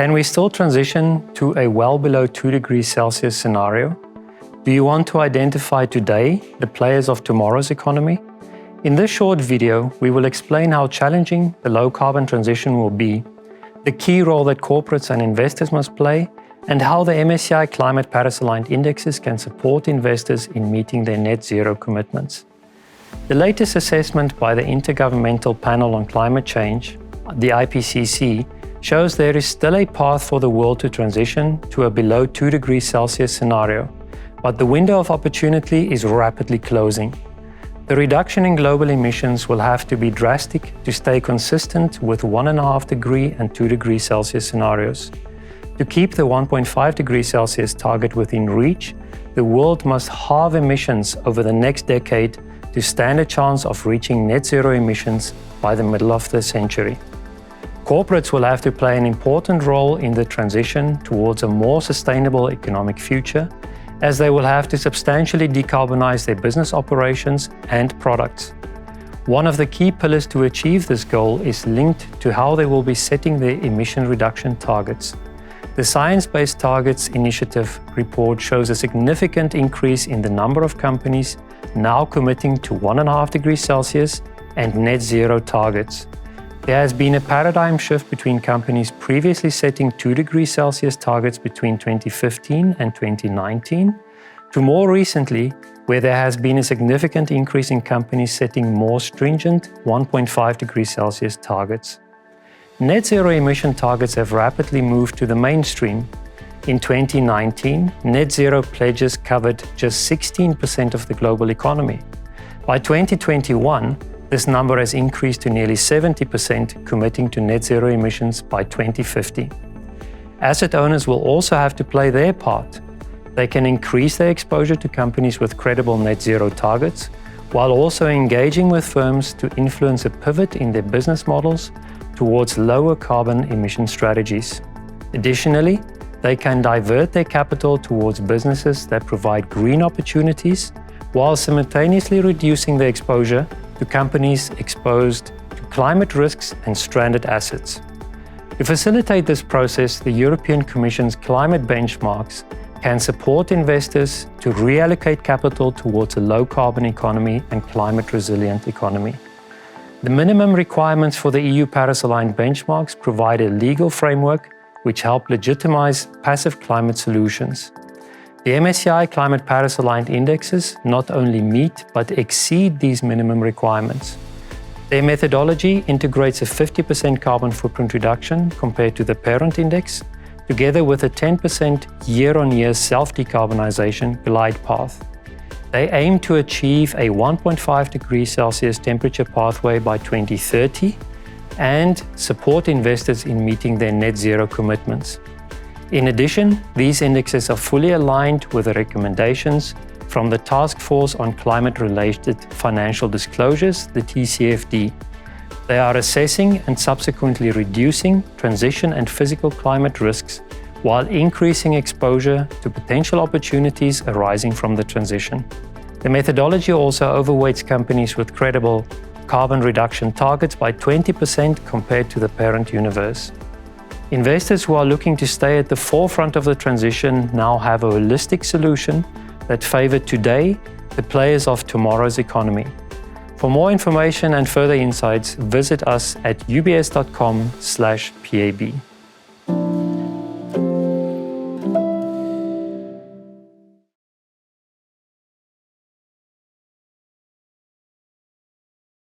Can we still transition to a well below 2 degrees Celsius scenario? Do you want to identify today the players of tomorrow's economy? In this short video, we will explain how challenging the low-carbon transition will be, the key role that corporates and investors must play, and how the MSCI Climate Paris-Aligned indexes can support investors in meeting their net zero commitments. The latest assessment by the Intergovernmental Panel on Climate Change, the IPCC, shows there is still a path for the world to transition to a below 2 degrees Celsius scenario, but the window of opportunity is rapidly closing. The reduction in global emissions will have to be drastic to stay consistent with 1.5 degree and 2 degrees Celsius scenarios. To keep the 1.5 degrees Celsius target within reach, the world must halve emissions over the next decade to stand a chance of reaching net zero emissions by the middle of the century. Corporates will have to play an important role in the transition towards a more sustainable economic future, as they will have to substantially decarbonize their business operations and products. One of the key pillars to achieve this goal is linked to how they will be setting their emission reduction targets. The Science Based Targets Initiative report shows a significant increase in the number of companies now committing to 1.5 degrees Celsius and net zero targets. There has been a paradigm shift between companies previously setting 2 degrees Celsius targets between 2015 and 2019 to more recently, where there has been a significant increase in companies setting more stringent 1.5 degrees Celsius targets. Net zero emission targets have rapidly moved to the mainstream. In 2019, net zero pledges covered just 16% of the global economy. By 2021, this number has increased to nearly 70%, committing to net zero emissions by 2050. Asset owners will also have to play their part. They can increase their exposure to companies with credible net zero targets, while also engaging with firms to influence a pivot in their business models towards lower carbon emission strategies. Additionally, they can divert their capital towards businesses that provide green opportunities, while simultaneously reducing their exposure to companies exposed to climate risks and stranded assets. To facilitate this process, the European Commission's climate benchmarks can support investors to reallocate capital towards a low-carbon economy and climate-resilient economy. The minimum requirements for the EU Paris-aligned benchmarks provide a legal framework which help legitimize passive climate solutions. The MSCI Climate Paris-Aligned indexes not only meet but exceed these minimum requirements. Their methodology integrates a 50% carbon footprint reduction compared to the parent index, together with a 10% year-on-year self-decarbonization glide path. They aim to achieve a 1.5 degrees Celsius temperature pathway by 2030 and support investors in meeting their net zero commitments. In addition, these indexes are fully aligned with the recommendations from the Task Force on Climate-Related Financial Disclosures, the TCFD. They are assessing and subsequently reducing transition and physical climate risks while increasing exposure to potential opportunities arising from the transition. The methodology also overweights companies with credible carbon reduction targets by 20% compared to the parent universe. Investors who are looking to stay at the forefront of the transition now have a holistic solution that favors today the players of tomorrow's economy. For more information and further insights, visit us at ubs.com/PAB.